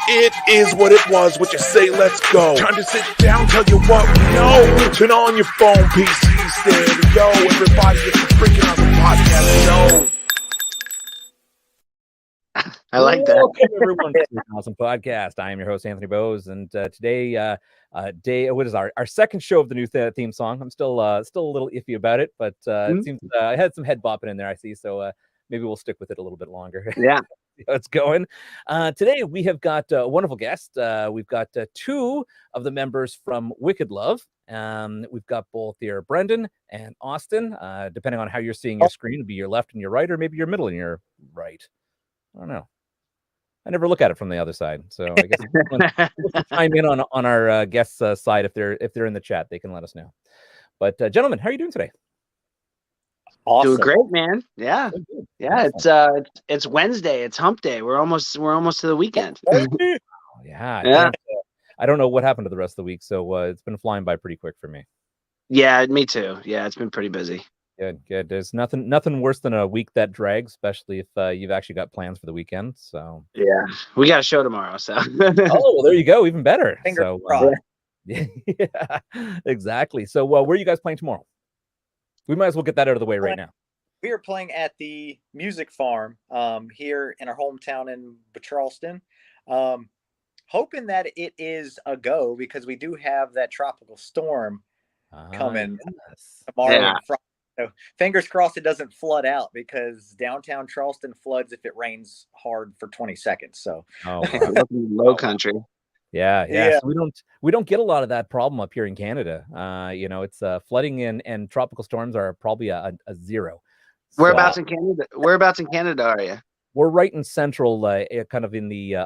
It is what it was. What you say, let's go. Time to sit down, tell you what we know. Turn on your phone, PC, stereo. Everybody, it's a freaking awesome podcast show. I like that. Welcome everyone to the Awesome Podcast. I am your host, Anthony Bose, and today, what is our second show of the new theme song? I'm still a little iffy about it, but it seems I had some head bopping in there, I see, so maybe we'll stick with it a little bit longer. Yeah. See how it's going. Today we have got a wonderful guest. We've got two of the members from Wicked Love. We've got both here, Brendan and Austin. Depending on how you're seeing your screen, it'll be your left and your right, or maybe your middle and your right. I don't know. I never look at it from the other side, so I guess chime in on our guests' side if they're in the chat, they can let us know. But gentlemen, how are you doing today? Awesome. Doing great, man. Yeah, yeah. It's Wednesday. It's Hump Day. We're almost to the weekend. Yeah. I don't know what happened to the rest of the week, so it's been flying by pretty quick for me. Yeah, me too. Yeah, it's been pretty busy. Good. There's nothing worse than a week that drags, especially if you've actually got plans for the weekend. So yeah, we got a show tomorrow. So well, there you go, even better. Fingers crossed. Yeah, exactly. So where are you guys playing tomorrow? We might as well get that out of the way right now. We are playing at the Music Farm here in our hometown in Charleston. Hoping that it is a go because we do have that tropical storm coming tomorrow and Friday. So fingers crossed it doesn't flood out because downtown Charleston floods if it rains hard for 20 seconds. So low country. Yeah. So we don't get a lot of that problem up here in Canada. It's flooding and tropical storms are probably a zero. Whereabouts in Canada? Whereabouts in Canada are you? We're right in central, kind of in the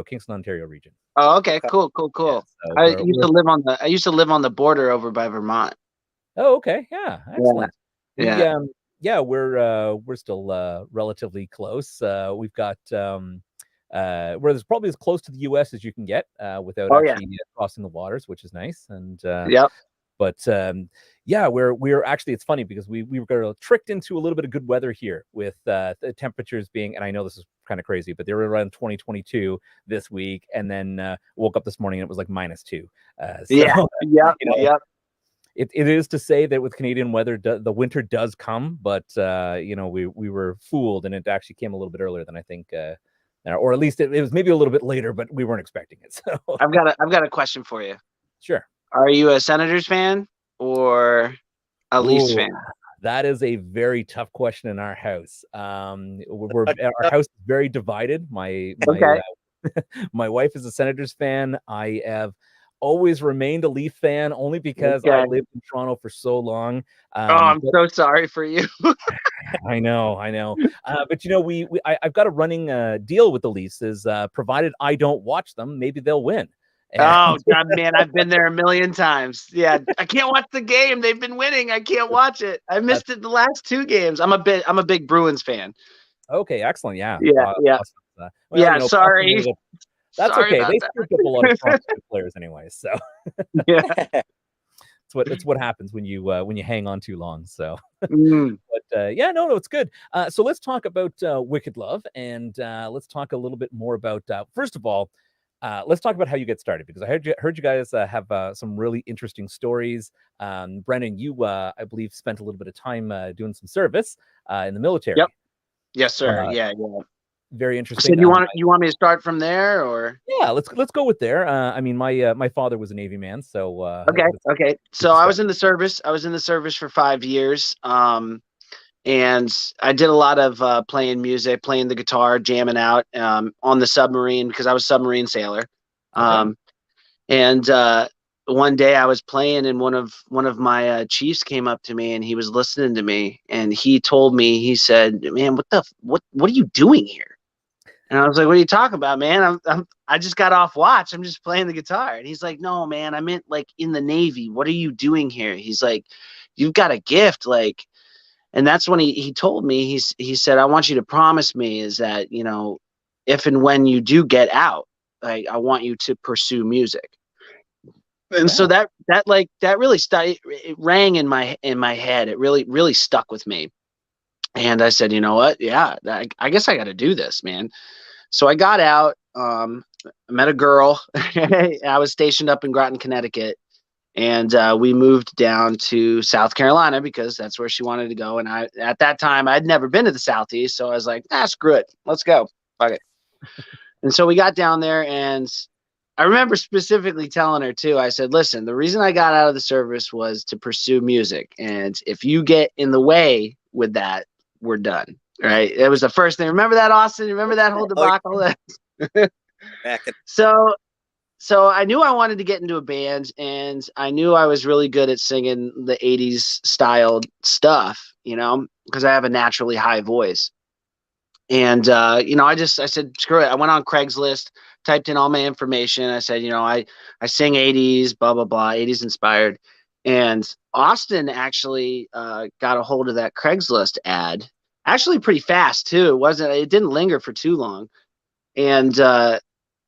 Kingston, Ontario region. Oh, okay, cool. Yeah, so I used to live on the border over by Vermont. Oh, okay, yeah, excellent. Yeah. We're still relatively close. We've got we're probably as close to the U.S. as you can get without actually crossing the waters, which is nice. And But we're actually, it's funny because we were tricked into a little bit of good weather here with the temperatures being, and I know this is kind of crazy, but they were around 22 this week, and then woke up this morning and it was like -2. It is to say that with Canadian weather, the winter does come, but we were fooled, and it actually came a little bit earlier than I think, or at least it was maybe a little bit later, but we weren't expecting it. So I've got a question for you. Sure. Are you a Senators fan or a Leafs fan? That is a very tough question in our house. Our house is very divided. My wife is a Senators fan. I have always remained a Leaf fan only because I lived in Toronto for so long. I'm so sorry for you. I know. But I've got a running deal with the Leafs is provided I don't watch them, maybe they'll win. Oh God, man, I've been there a million times. Yeah, I can't watch the game. They've been winning. I can't watch it. I missed it the last 2 games. I'm a big Bruins fan. Okay, excellent. Yeah. Awesome. Sorry. That's sorry okay. They scooped up a lot of players anyway. So it's what happens when you hang on too long. So, but it's good. So let's talk about Wicked Love, and let's talk a little bit more about first of all. Let's talk about how you get started, because I heard you guys have some really interesting stories. Brendan, you I believe spent a little bit of time doing some service in the military. Yep. Yes, sir. Yeah. Very interesting. So you want me to start from there, or? Yeah, let's go with there. I mean, my father was a Navy man, so okay. So I was in the service. For 5 years. And I did a lot of playing music, playing the guitar, jamming out on the submarine because I was a submarine sailor. And one day I was playing, and one of my chiefs came up to me, and he was listening to me, and he told me, he said, "Man, what are you doing here?" And I was like, "What are you talking about, man? I just got off watch. I'm just playing the guitar." And he's like, "No, man, I meant like in the Navy. What are you doing here?" He's like, "You've got a gift, like." And that's when he told me, he said, "I want you to promise me is that, if and when you do get out, I want you to pursue music." And so that really it rang in my head. It really stuck with me. And I said, "You know what? Yeah, I guess I got to do this, man." So I got out, met a girl. I was stationed up in Groton, Connecticut, and we moved down to South Carolina because that's where she wanted to go. And at that time, I'd never been to the Southeast, so I was like, screw it, let's go, fuck it. And so we got down there, and I remember specifically telling her too. I said, listen, the reason I got out of the service was to pursue music, and if you get in the way with that, we're done. Right? It was the first thing. Remember that, Austin? Remember that whole debacle? So I knew I wanted to get into a band, and I knew I was really good at singing the 80s style stuff, because I have a naturally high voice. And, I said, screw it. I went on Craigslist, typed in all my information. I said, I sing 80s, blah, blah, blah, 80s inspired. And Austin actually got a hold of that Craigslist ad, actually pretty fast too. It didn't linger for too long. And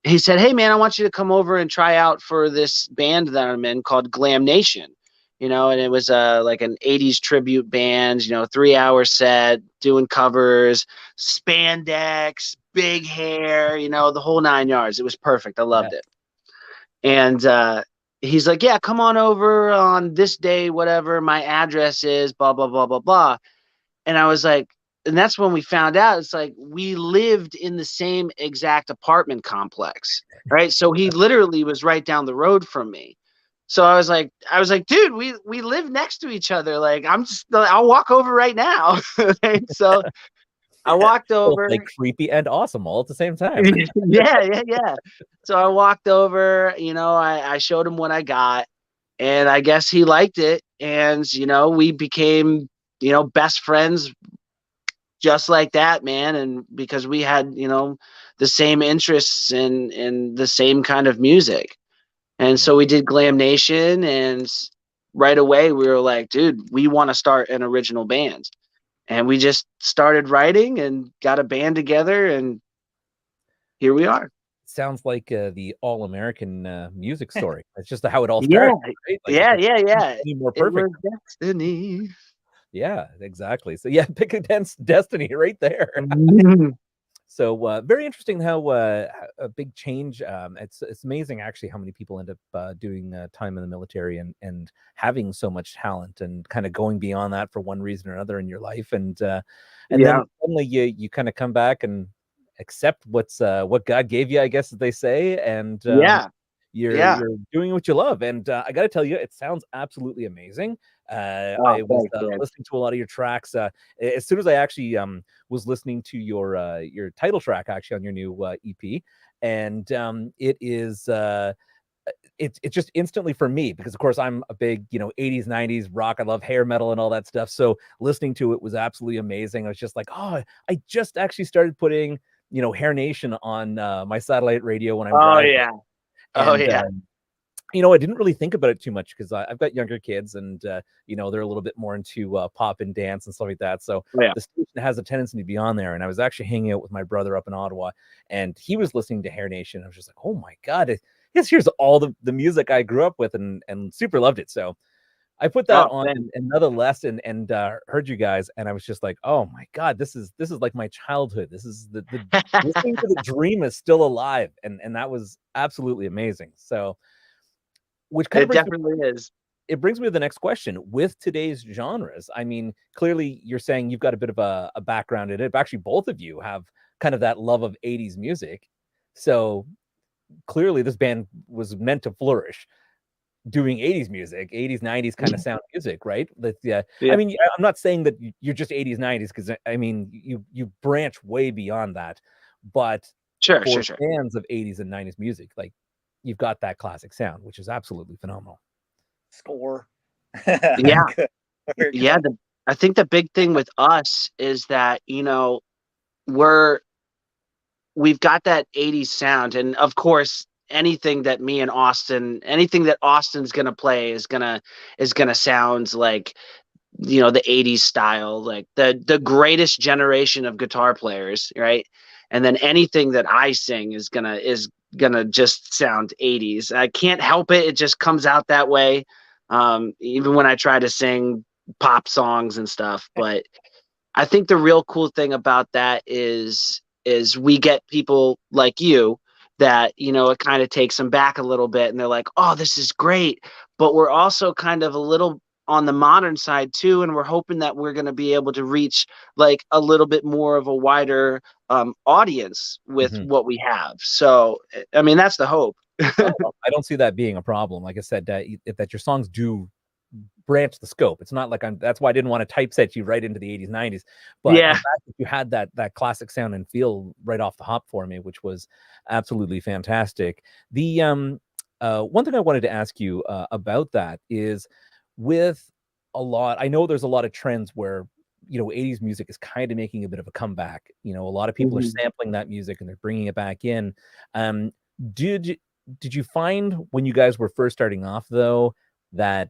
he said, hey, man, I want you to come over and try out for this band that I'm in called Glam Nation. And it was like an 80s tribute band, 3-hour set, doing covers, spandex, big hair, the whole 9 yards. It was perfect. I loved it. And he's like, yeah, come on over on this day, whatever my address is, blah, blah, blah, blah, blah. And I was like, and that's when we found out, it's like we lived in the same exact apartment complex, right? So he literally was right down the road from me. So I was like, dude, we live next to each other. Like, I'll walk over right now. So I walked over. Like creepy and awesome all at the same time. Yeah. So I walked over, I showed him what I got, and I guess he liked it. And, we became, best friends just like that, man. And because we had, the same interests in the same kind of music. And so we did Glam Nation, and right away we were like, dude, we want to start an original band. And we just started writing and got a band together, and here we are. Sounds like the all-American music story. It's just how it all started. Right? Like, yeah. More perfect. It was destiny. Yeah, exactly. So yeah, pick against destiny right there. So very interesting how a big change. It's amazing actually how many people end up doing time in the military and having so much talent and kind of going beyond that for one reason or another in your life. And then suddenly you kind of come back and accept what God gave you, I guess, as they say. And you're doing what you love. And I got to tell you, it sounds absolutely amazing. I was listening to a lot of your tracks. As soon as I actually was listening to your title track actually on your new EP, and it is it's just instantly for me, because of course I'm a big 80s 90s rock. I love hair metal and all that stuff. So listening to it was absolutely amazing. I was just like, oh, I just actually started putting Hair Nation on my satellite radio when I'm driving. I didn't really think about it too much because I've got younger kids, and they're a little bit more into pop and dance and stuff like that. So the station has a tendency to be on there. And I was actually hanging out with my brother up in Ottawa, and he was listening to Hair Nation. I was just like, oh my God, here's all the music I grew up with and super loved it. So I put that on another lesson and heard you guys, and I was just like, oh my God, this is like my childhood. This is the listening to the dream is still alive, and that was absolutely amazing. So. Which kind of definitely is. It brings me to the next question. With today's genres, I mean, clearly you're saying you've got a bit of a background in it. But actually, both of you have kind of that love of 80s music. So clearly this band was meant to flourish doing 80s music, 80s, 90s kind of sound music, right? I mean, I'm not saying that you're just 80s, 90s, because I mean, you branch way beyond that. But sure. fans of 80s and 90s music, like, you've got that classic sound, which is absolutely phenomenal. Score. Yeah. I think the big thing with us is that, we've got that 80s sound. And of course, anything that Austin's going to play is going to sound like, the 80s style, like the greatest generation of guitar players. Right. And then anything that I sing is gonna just sound 80s. I can't help it. It just comes out that way. Even when I try to sing pop songs and stuff. But I think the real cool thing about that is we get people like you that, you know, it kind of takes them back a little bit and they're like, oh, this is great. But we're also kind of a little on the modern side too, and we're hoping that we're going to be able to reach like a little bit more of a wider audience with what we have. So I mean, that's the hope. I don't see that being a problem. Like I said, that your songs do branch the scope. It's not like that's why I didn't want to typeset you right into the 80s, 90s. But Yeah. the fact that you had that classic sound and feel right off the hop for me, which was absolutely fantastic. The one thing I wanted to ask you about that is, with I know there's a lot of trends where, you know, 80s music is kind of making a bit of a comeback. You know, a lot of people are sampling that music and they're bringing it back in. Did you find when you guys were first starting off, though, that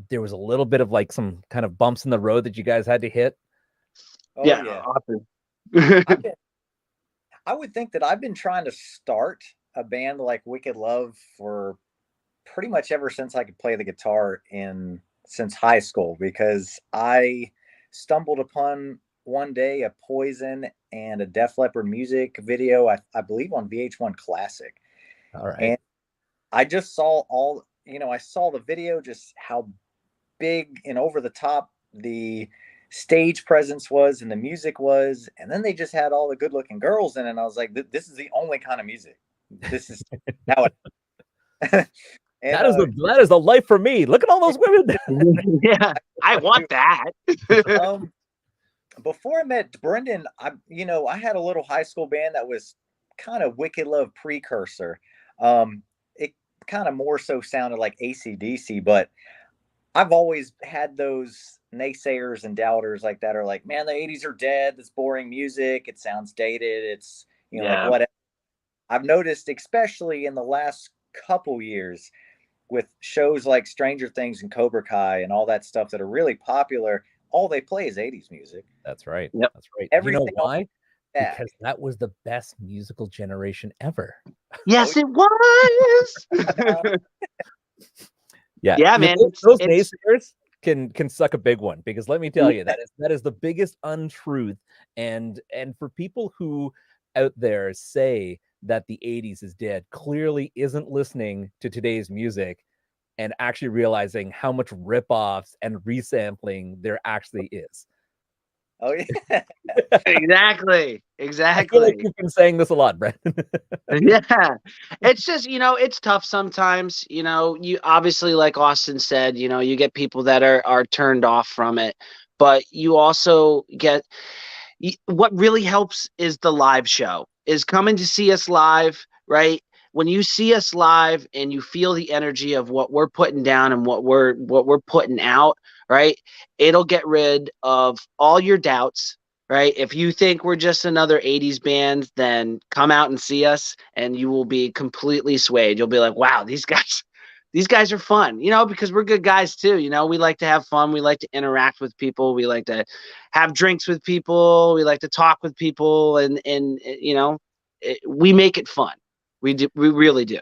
there was a little bit of like some kind of bumps in the road that you guys had to hit? Oh, Yeah, yeah. often. I would think that I've been trying to start a band like Wicked Love for pretty much ever since I could play the guitar since high school, because I stumbled upon one day a Poison and a Def Leppard music video, I believe on VH1 Classic. All right. And I just saw I saw the video, just how big and over the top the stage presence was and the music was. And then they just had all the good looking girls in it. And I was like, this is the only kind of music. This is how it. And, that is the life for me. Look at all those women. Yeah, I want that. Before I met Brendan, I had a little high school band that was kind of Wicked Love precursor. It kind of more so sounded like AC/DC, but I've always had those naysayers and doubters like that are like, man, the 80s are dead. It's boring music. It sounds dated. It's, like whatever. I've noticed, especially in the last couple years, with shows like Stranger Things and Cobra Kai and all that stuff that are really popular, all they play is 80s music. That's right. Yep. That's right. Everything you know why? Back. Because that was the best musical generation ever. Yes, it was. Yeah, man. Those naysayers can suck a big one, because let me tell you, that is the biggest untruth. And for people who out there say that the 80s is dead, clearly isn't listening to today's music and actually realizing how much ripoffs and resampling there actually is. Oh yeah. Exactly. I feel like you've been saying this a lot, Brendan. Yeah. It's just, it's tough sometimes. You obviously, like Austin said, you get people that are turned off from it, but you also get what really helps is the live show, is coming to see us live, right? When you see us live and you feel the energy of what we're putting down and what we're putting out, right? It'll get rid of all your doubts, right? If you think we're just another 80s band, then come out and see us and you will be completely swayed. You'll be like, wow, these guys are fun, because we're good guys too. We like to have fun. We like to interact with people. We like to have drinks with people. We like to talk with people, and we make it fun. We do. We really do.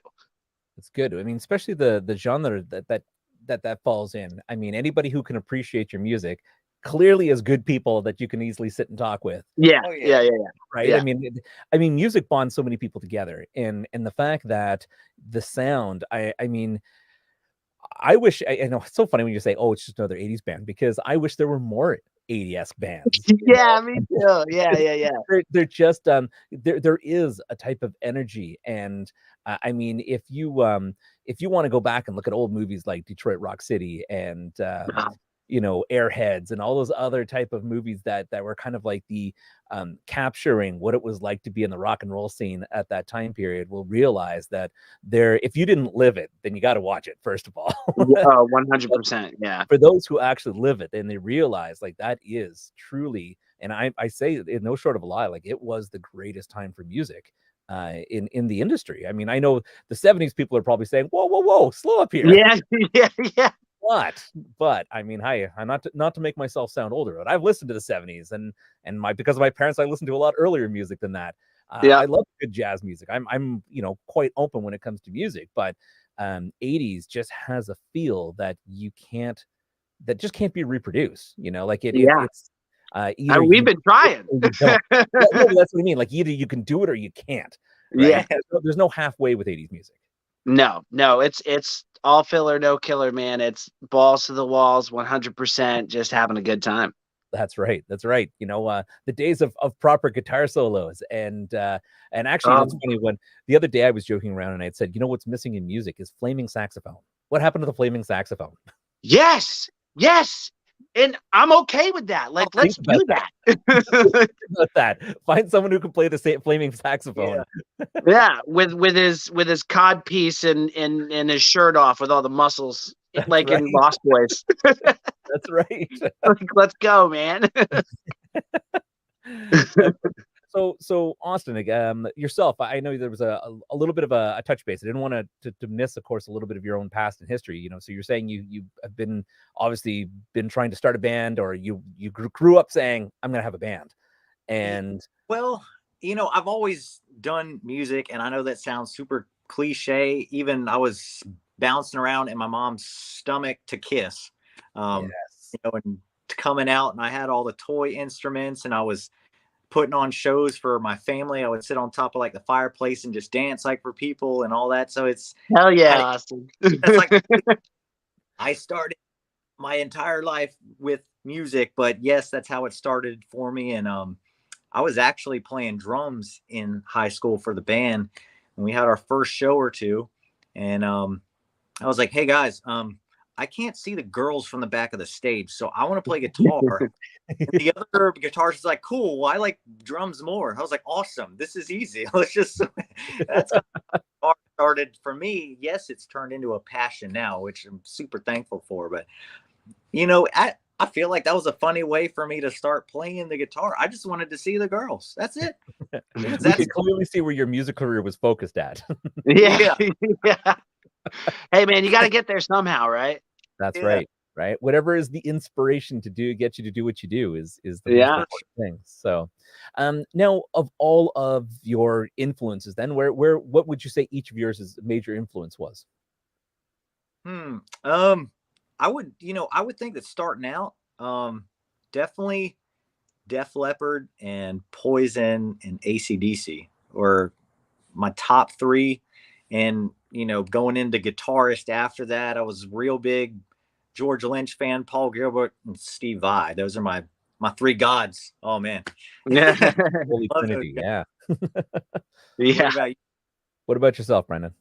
It's good. I mean, especially the genre that falls in. I mean, anybody who can appreciate your music clearly is good people that you can easily sit and talk with. Yeah. Oh, yeah. Yeah. Right. Yeah. I mean, music bonds so many people together, and the fact that the sound, I mean, I wish, I know it's so funny when you say, oh, it's just another 80s band, because I wish there were more 80s bands. Yeah, me too. Yeah. They're just there is a type of energy, and I mean, if you want to go back and look at old movies like Detroit Rock City and Airheads and all those other type of movies that were kind of like the capturing what it was like to be in the rock and roll scene at that time period, will realize that if you didn't live it, then you got to watch it, first of all. 100%. Yeah. For those who actually live it, and they realize like that is truly, and I say in no short of a lie, like it was the greatest time for music in the industry. I mean, I know the 70s people are probably saying, whoa, slow up here. Yeah. But I mean, I'm not to make myself sound older, but I've listened to the 70s, and because of my parents, I listened to a lot earlier music than that. I love good jazz music. I'm quite open when it comes to music, but 80s just has a feel that just can't be reproduced. Like it. Yeah. It's we've been trying. No, that's what I mean. Like either you can do it or you can't. Yeah. There's no halfway with 80s music. No, it's all filler, no killer, man. It's balls to the walls, 100%, just having a good time. That's right. That's right. The days of proper guitar solos and actually that's funny. When the other day I was joking around and I had said, what's missing in music is flaming saxophone. What happened to the flaming saxophone? Yes, and I'm okay with that. Like, let's do that. About that. Find someone who can play the flaming saxophone. Yeah, with his cod piece and his shirt off with all the muscles, like in Lost Boys. That's right. Like, let's go, man. So Austin, yourself, I know there was a little bit of a touch base. I didn't want to miss, of course, a little bit of your own past and history. So you're saying you have been trying to start a band, or you grew up saying, I'm going to have a band. And well, I've always done music, and I know that sounds super cliche. Even I was bouncing around in my mom's stomach to Kiss, and coming out, and I had all the toy instruments, and I was putting on shows for my family. I would sit on top of like the fireplace and just dance like for people and all that. So it's hell yeah, Austin. That's like I started my entire life with music, but yes, that's how it started for me. And I was actually playing drums in high school for the band, and we had our first show or two. And I was like, hey guys, I can't see the girls from the back of the stage, so I want to play guitar. And the other guitarist is like, cool, well, I like drums more. I was like, awesome, this is easy. Let's just that's how it started for me. Yes, it's turned into a passion now, which I'm super thankful for. But I feel like that was a funny way for me to start playing the guitar. I just wanted to see the girls. That's it. We can clearly see where your music career was focused at. Yeah. Hey man, you got to get there somehow, right? That's right. Whatever is the inspiration to get you to do what you do is the most important thing. So, now of all of your influences, then what would you say each of yours is a major influence was? I would think that starting out, definitely Def Leppard and Poison and AC/DC were my top three. And, going into guitarist after that, I was real big George Lynch fan, Paul Gilbert, and Steve Vai. Those are my three gods. Oh man. Yeah. Holy Trinity. Yeah. Yeah. What about yourself, Brendan?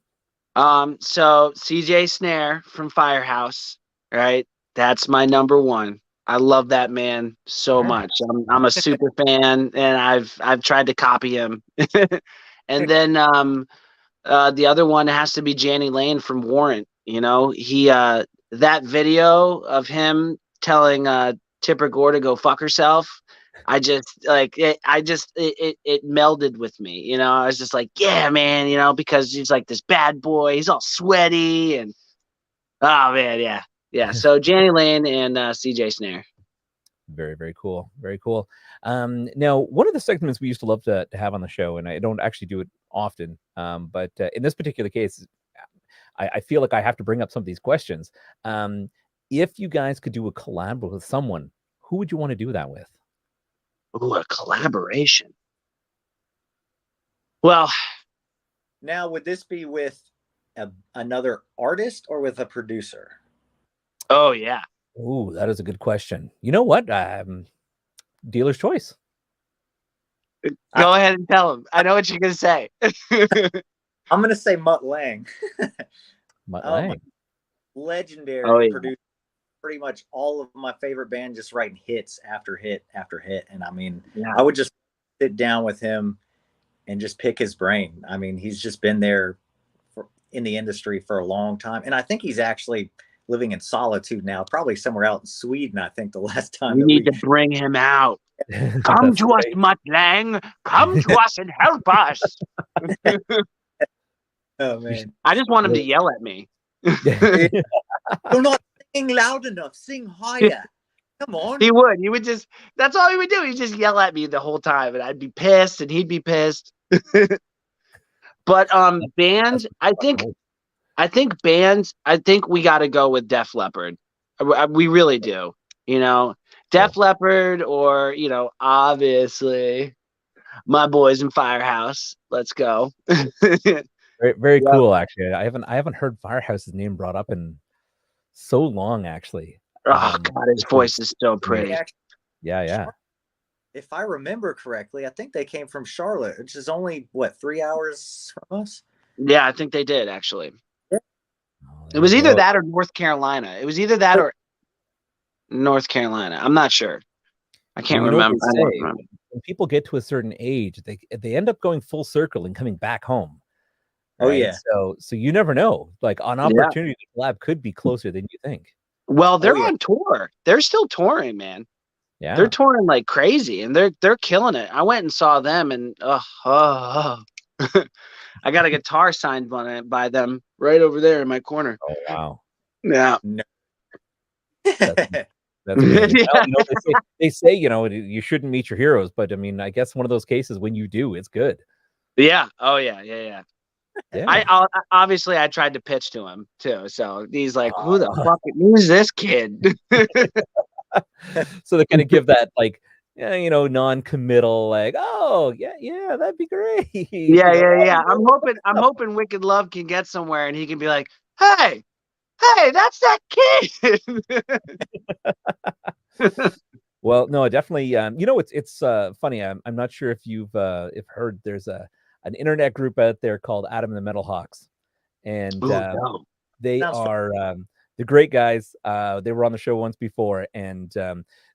So CJ Snare from Firehouse, right? That's my number one. I love that man so much. I'm a super fan, and I've tried to copy him. And then the other one has to be Jani Lane from Warrant. He that video of him telling Tipper Gore to go fuck herself, I just like it. It melded with me. I was just like, yeah, man. Because he's like this bad boy. He's all sweaty and oh man, yeah. So Jani Lane and CJ Snare. Very, very cool. Very cool. Now, one of the segments we used to love to have on the show, and I don't actually do it often, but in this particular case, I feel like I have to bring up some of these questions. If you guys could do a collab with someone, who would you want to do that with? Ooh, a collaboration. Well, now would this be with another artist or with a producer? Oh yeah. Ooh, that is a good question. You know what? Dealer's choice. Go ahead and tell him. I know what you're gonna say. I'm gonna say Mutt Lange. Mutt Lange. Legendary producer. Pretty much all of my favorite bands, just writing hits after hit after hit. And I mean, I would just sit down with him and just pick his brain. I mean, he's just been there in the industry for a long time. And I think he's actually living in solitude now, probably somewhere out in Sweden. I think the last time we need to bring him out. Come to us, Mutt Lange. Come to us and help us. Oh man, I just want him to yell at me. You're not singing loud enough. Sing higher. Come on. He would just, that's all he would do. He'd just yell at me the whole time, and I'd be pissed and he'd be pissed. But bands, I think we got to go with Def Leppard. We really do. Def Leppard, or obviously My boys in Firehouse. Let's go. Very, very Yeah. cool. Actually, I haven't heard Firehouse's name brought up in so long. Actually, Oh God, his which voice is so They pretty. actually, yeah, yeah. if I remember correctly, I think they came from Charlotte, which is only what 3 hours from us. Yeah, I think they did actually. Oh, It there was you either go. that or North Carolina. It was either that or North Carolina. I'm not sure. I can't Well, you know what remember. they I don't say, remember. when people get to a certain age, they end up going full circle and coming back home. Oh, Right? yeah. So you never know. Like an Yeah. opportunity to collab could be closer than you think. Well, they're yeah. on tour. They're still touring, man. Yeah. They're touring like crazy, and they're killing it. I went and saw them, and I got a guitar signed by them right over there in my corner. Oh wow. Yeah. No. That's amazing. Yeah. Well, you know, they say, you know, you shouldn't meet your heroes, but I mean, I guess one of those cases when you do, it's good. Yeah. Oh yeah. Yeah. Yeah. Yeah. Obviously I tried to pitch to him too. So he's like, who's this kid? So they kind of give that like, you know, non-committal, like, oh yeah, that'd be great. Yeah, You know, yeah. I'm hoping Wicked Love can get somewhere and he can be like, hey, that's that kid. Well, no, definitely. You know, it's funny. I'm not sure if you've heard. There's an internet group out there called Adam and the Metal Hawks, and Ooh, no. they Sounds fun. are the great guys. They were on the show once before, and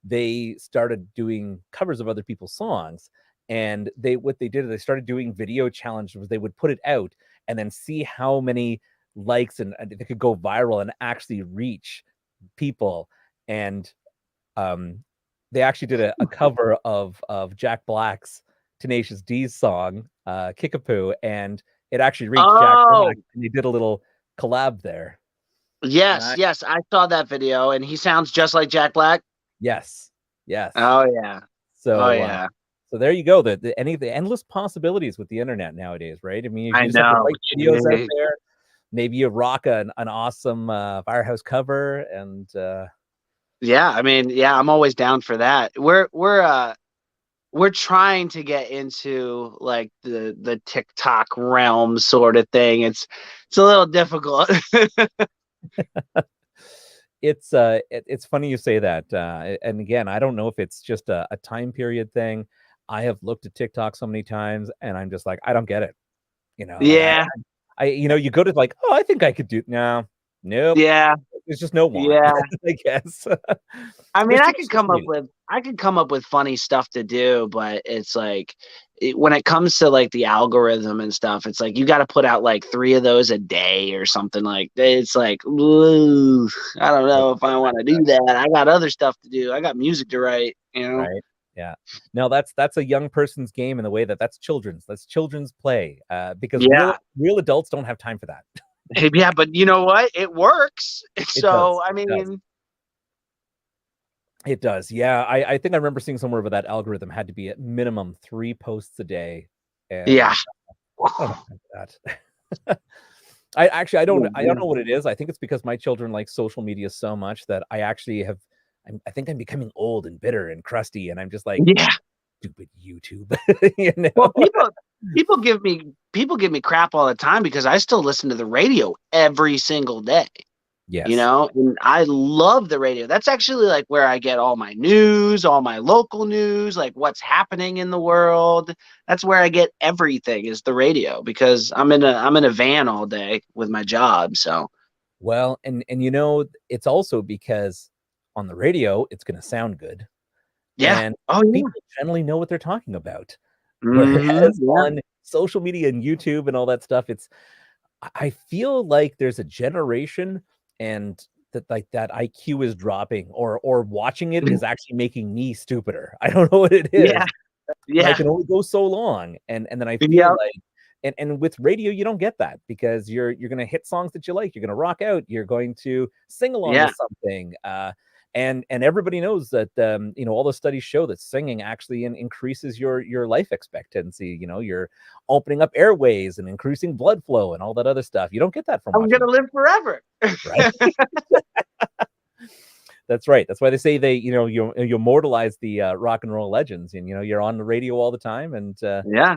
they started doing covers of other people's songs. And what they did is they started doing video challenges where they would put it out and then see how many likes and they could go viral and actually reach people. And they actually did a cover of Jack Black's Tenacious D's song, Kickapoo, and it actually reached Jack Black, and they did a little collab there. Yes, yes. I saw that video and he sounds just like Jack Black. Yes. Oh yeah. So yeah. So there you go. The endless possibilities with the internet nowadays, right? I mean, you I just have the know. right videos out Jeez. there. Maybe you rock an awesome Firehouse cover, and Yeah, I mean, yeah, I'm always down for that. We're trying to get into like the TikTok realm sort of thing. It's a little difficult. It's funny you say that. And again, I don't know if it's just a time period thing. I have looked at TikTok so many times, and I'm just like, I don't get it. You know? Yeah. I you know, you go to like, oh, I think I could do. No, nope. Yeah. There's just no one. Yeah. I guess. I mean, There's I too could come up with funny stuff to do, but it's like when it comes to like the algorithm and stuff, it's like you got to put out like 3 of those a day or something like that. It's like, ooh, I don't know if I want to do that. I got other stuff to do. I got music to write, you know. Right. Yeah. No, that's a young person's game in the way that's children's. That's children's play. Because real adults don't have time for that. Yeah, but you know what? It works. So does. I mean, it does. Yeah, I think I remember seeing somewhere where that algorithm had to be at minimum 3 posts a day. And, yeah. Oh my God. I don't know what it is. I think it's because my children like social media so much that I actually I think I'm becoming old and bitter and crusty, and I'm just like, yeah, stupid YouTube. You know? Well, people give me crap all the time because I still listen to the radio every single day. Yes. You know, and I love the radio. That's actually like where I get all my news, all my local news, like what's happening in the world. That's where I get everything is the radio because I'm in a van all day with my job. So, well, and you know, it's also because on the radio, it's going to sound good. Yeah. And yeah. people generally know what they're talking about. Mm-hmm. Whereas on social media and YouTube and all that stuff, I feel like there's a generation and that like that IQ is dropping or watching it is actually making me stupider. I don't know what it is. Yeah. I can only go so long. And then I feel like and with radio, you don't get that because you're going to hit songs that you like. You're going to rock out. You're going to sing along with something. And everybody knows that you know, all the studies show that singing actually increases your life expectancy. You know, you're opening up airways and increasing blood flow and all that other stuff. You don't get that from. I'm gonna live forever. Right. That's right. That's why they say you immortalize the rock and roll legends, and you're on the radio all the time, and Yeah.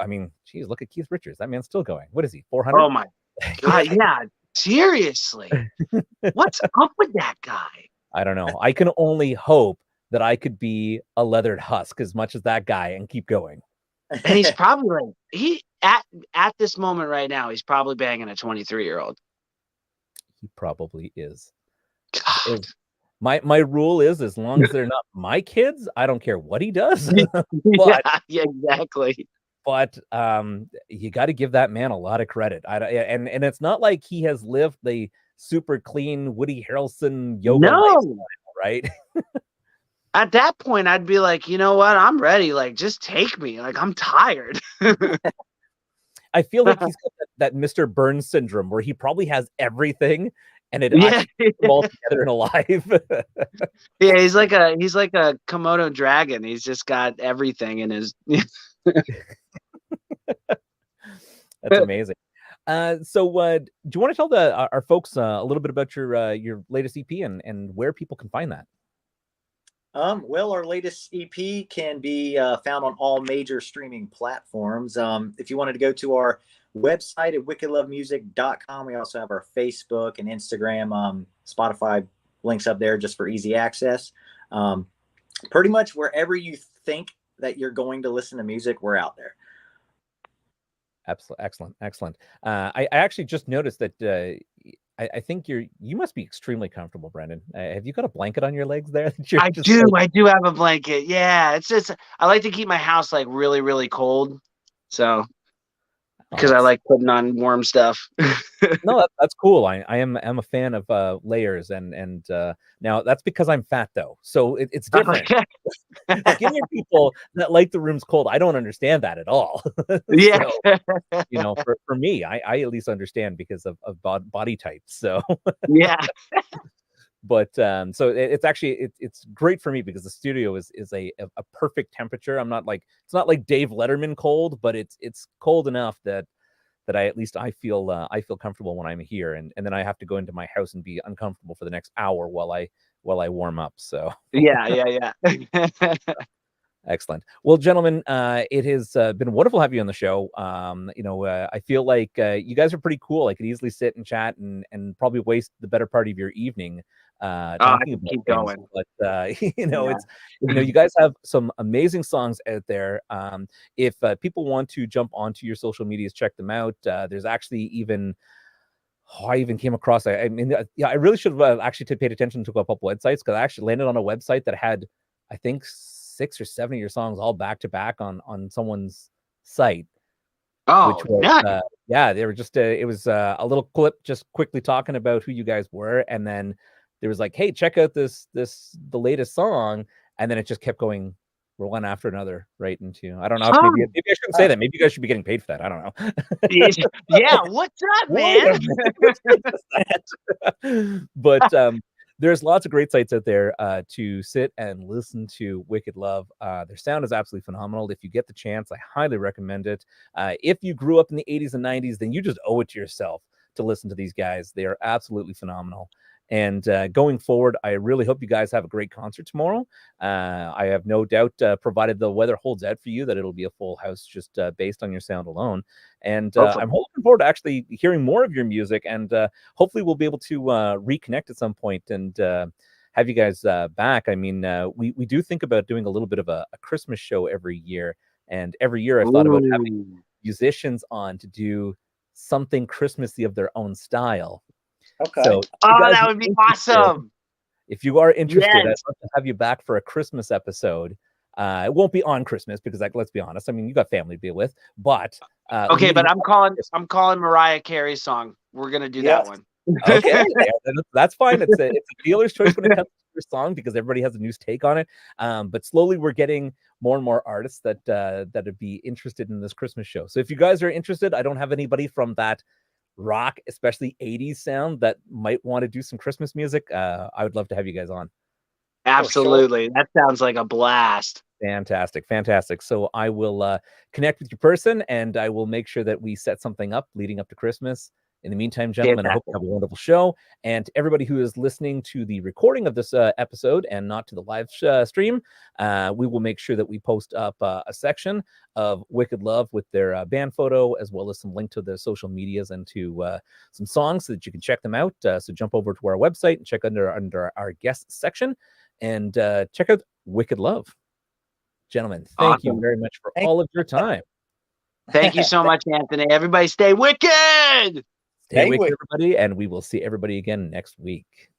I mean, geez, look at Keith Richards. That man's still going. What is he? 400? Oh my God. Yeah. Seriously. What's up with that guy? I don't know. I can only hope that I could be a leathered husk as much as that guy and keep going. And he's probably at this moment right now, he's probably banging a 23-year-old. He probably is. God. My rule is, as long as they're not my kids, I don't care what he does. Yeah, exactly. But you got to give that man a lot of credit. And it's not like he has lived the super clean Woody Harrelson yoga lifestyle, right? At that point, I'd be like, you know what? I'm ready. Like, just take me. Like, I'm tired. I feel like he's got that Mr. Burns syndrome where he probably has everything, and it actually all together and alive. Yeah, he's like a Komodo dragon. He's just got everything in his. That's amazing. So do you want to tell our folks a little bit about your latest EP and where people can find that? Well, our latest EP can be found on all major streaming platforms. If you wanted to go to our website at wickedlovemusic.com, we also have our Facebook and Instagram, Spotify links up there just for easy access. Pretty much wherever you think that you're going to listen to music, we're out there. Excellent. I actually just noticed that I think you must be extremely comfortable, Brendan. Have you got a blanket on your legs there? I do have a blanket. Yeah, it's just I like to keep my house like really, really cold. So because I like putting on warm stuff. No, that's cool. I am a fan of layers, and now that's because I'm fat though, so it's different. Skinnier people that like the rooms cold, I don't understand that at all. Yeah. So, for me, I at least understand because of body type. So yeah. But so it's actually it's great for me because the studio is a perfect temperature. It's not like Dave Letterman cold, but it's cold enough that I feel comfortable when I'm here, and then I have to go into my house and be uncomfortable for the next hour while I warm up. So yeah. Excellent. Well, gentlemen, it has been wonderful to have you on the show. I feel like you guys are pretty cool. I could easily sit and chat and probably waste the better part of your evening talking about keep things. going. But you guys have some amazing songs out there. If people want to jump onto your social medias, check them out. There's actually even I even came across. I really should have actually paid attention to a couple websites, because I actually landed on a website that had, I think, 6 or 7 of your songs all back to back on someone's site. Oh, which was, they were just it was a little clip just quickly talking about who you guys were, and then there was like, hey, check out the latest song, and then it just kept going one after another right into, I don't know, maybe I shouldn't say that. Maybe you guys should be getting paid for that. I don't know. Yeah, what's up, man? But there's lots of great sites out there to sit and listen to Wicked Love. Their sound is absolutely phenomenal. If you get the chance, I highly recommend it. If you grew up in the 80s and 90s, then you just owe it to yourself to listen to these guys. They are absolutely phenomenal. And going forward, I really hope you guys have a great concert tomorrow. I have no doubt, provided the weather holds out for you, that it'll be a full house just based on your sound alone. And I'm looking forward to actually hearing more of your music, and hopefully we'll be able to reconnect at some point and have you guys back. I mean, we do think about doing a little bit of a Christmas show every year. And every year I've thought about having musicians on to do something Christmassy of their own style. Okay. So that would be awesome. If you are interested, Yes. I'd love to have you back for a Christmas episode. It won't be on Christmas because, let's be honest, I mean, you got family to deal with. But okay, but I'm calling Mariah Carey's song. We're gonna do that one. Okay, that's fine. It's a dealer's choice when it comes to your song, because everybody has a new take on it. But slowly we're getting more and more artists that would be interested in this Christmas show. So if you guys are interested, I don't have anybody from that rock, especially 80s sound, that might want to do some Christmas music. I would love to have you guys on. Absolutely. That sounds like a blast. Fantastic. So I will connect with your person, and I will make sure that we set something up leading up to Christmas, In the meantime, gentlemen, I hope you have a wonderful show. And to everybody who is listening to the recording of this episode and not to the live stream, we will make sure that we post up a section of Wicked Love with their band photo, as well as some link to their social medias and to some songs so that you can check them out. So jump over to our website and check under our guest section and check out Wicked Love. Gentlemen, thank you very much for all of your time. Thank you so much, Anthony. Everybody stay wicked! Stay wicked, everybody, and we will see everybody again next week.